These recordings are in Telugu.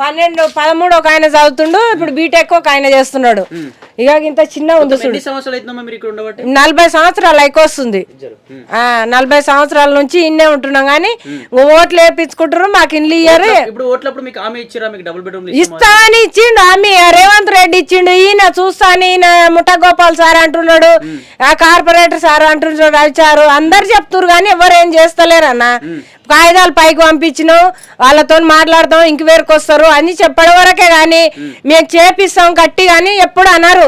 12, 13 ఒక ఆయన చదువుతుండు. ఇప్పుడు బీటెక్ ఒక ఆయన చేస్తున్నాడు. ఇక ఇంత చిన్న ఉంది చూడు. 40 సంవత్సరాలు అయికొస్తుంది. 40 సంవత్సరాల నుంచి ఇన్నే ఉంటున్నాం గానీ ఓట్లు వేయించుకుంటారు, మాకు ఇల్లు ఇయ్యారు. ఇస్తా అని ఇచ్చిండు హామీ, రేవంత్ రెడ్డి ఇచ్చిండు. ఈయన చూస్తాను, ఈయన ముఠగోపాల్ సార్ అంటున్నాడు, ఆ కార్పొరేటర్ సార్ అంటున్నాడు, రవిచారు అందరు చెప్తున్నారు కానీ ఎవరు ఏం చేస్తలేరన్న. కాగితాలు పైకి పంపించినాం, వాళ్ళతో మాట్లాడతాం, ఇంక్వైరీకి వస్తారు అని చెప్పడం వరకే గాని మేము చేపిస్తాం గట్టి గాని ఎప్పుడు అన్నారు.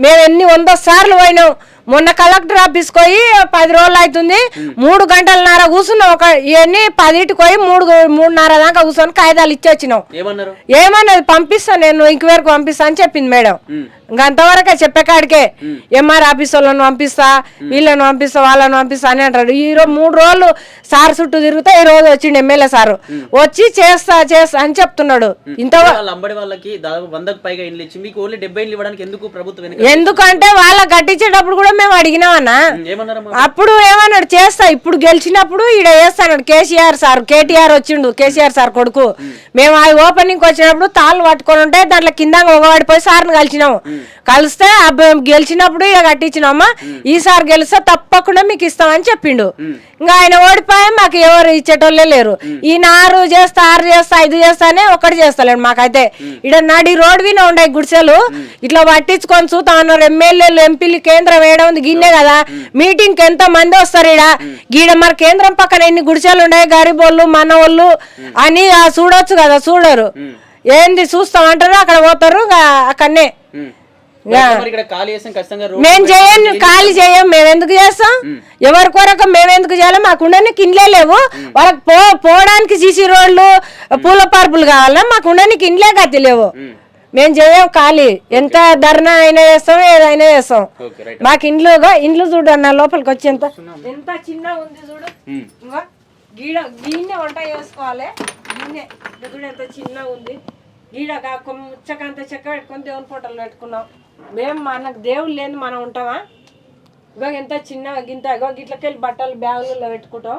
మేము ఎన్ని 100 సార్లు పోయినాం. మొన్న కలెక్టర్ ఆఫీస్ పోయి 10 రోజులు అవుతుంది, 3 గంటలన్నర కూర్చున్నాం. ఇవన్నీ 10కి పోయి 3:30 దాకా కూర్చొని కాగితాలు ఇచ్చి వచ్చినాం. ఏమన్నది పంపిస్తాను, నేను ఇంక్వైరీకి పంపిస్తా అని చెప్పింది మేడం. ఇంకా అంతవరకే చెప్పేకాడికే. ఎంఆర్ ఆఫీస్ వాళ్ళని పంపిస్తా, వీళ్ళని పంపిస్తా, వాళ్ళని పంపిస్తా అని అంటారు. ఈ 3 రోజులు సార్ చుట్టూ తిరుగుతా ఈ రోజు వచ్చిండు ఎమ్మెల్యే సారు, వచ్చి చేస్తా అని చెప్తున్నాడు. ఎందుకంటే వాళ్ళ కట్టించేటప్పుడు కూడా మేము అడిగినామన్నా. అప్పుడు ఏమన్నాడు చేస్తా, ఇప్పుడు గెలిచినప్పుడు ఈడ చేస్తాడు కేటీఆర్ వచ్చిండు, కేసీఆర్ సార్ కొడుకు. మేము ఆ ఓపెనింగ్ వచ్చినప్పుడు తాళ్ళు పట్టుకొని ఉంటే దాంట్లో కింద ఒకవాడిపోయి సార్ని కలిసినాము. కలిస్తే గెలిచినప్పుడు ఇక కట్టించినామా, ఈసారి గెలిస్తే తప్పకుండా మీకు ఇస్తామని చెప్పిండు. ఇంకా ఆయన ఓడిపోయా, మాకు ఎవరు ఇచ్చేటోళ్ళే లేరు. ఈయన 6 చేస్తా 5 చేస్తానే ఒక్కటి చేస్తలేడు మాకైతే. ఇక్కడ నడి రోడ్ విన ఉండే గుడిసెలు ఇట్లా పట్టించుకొని చూస్తా ఉన్నారు. ఎమ్మెల్యేలు ఎంపీలు కేంద్రం వేయడం ఉంది గిన్నే కదా, మీటింగ్ కి ఎంత మంది వస్తారు ఈడ. గీడ మరి కేంద్రం పక్కన ఎన్ని గుడిసెలు ఉన్నాయి, గరీబోళ్ళు మనోళ్ళు అని చూడొచ్చు కదా, చూడరు. ఏంది చూస్తామంటారు, అక్కడ పోతారు, అక్కడనే. మేము చేయం, ఖాళీ చేయం. మేము ఎందుకు చేస్తాం, ఎవరి కొరకు మేము ఎందుకు చేయాలి? మాకు ఉండడానికి ఇండ్లే లేవు. వాళ్ళకి పోవడానికి సీసీ రోడ్లు, పూల పార్పులు కావాలా, మాకు ఉండడానికి ఇండ్లే గతి లేవు. మేము చేయం ఖాళీ. ఎంత ధర్నా అయినా చేస్తాం, ఏదైనా చేస్తాం. మాకు ఇండ్లు చూడు అన్న, లోపలికి వచ్చి ఎంత చిన్న ఉంది చూడు. గీనే వంట చేసుకోవాలి, గీనే చూడు ఎంత చిన్న ఉంది. గీడ ముచ్చకంత చెక్క పెట్టుకొని దేవుని ఫోటోలు పెట్టుకున్నాం. మేము మనకు దేవుడు లేదు మనం ఉంటామా? ఇగో ఎంత చిన్న గింత, ఇగో గిట్లకెళ్ళి బట్టలు బ్యాగులలో పెట్టుకుంటాం.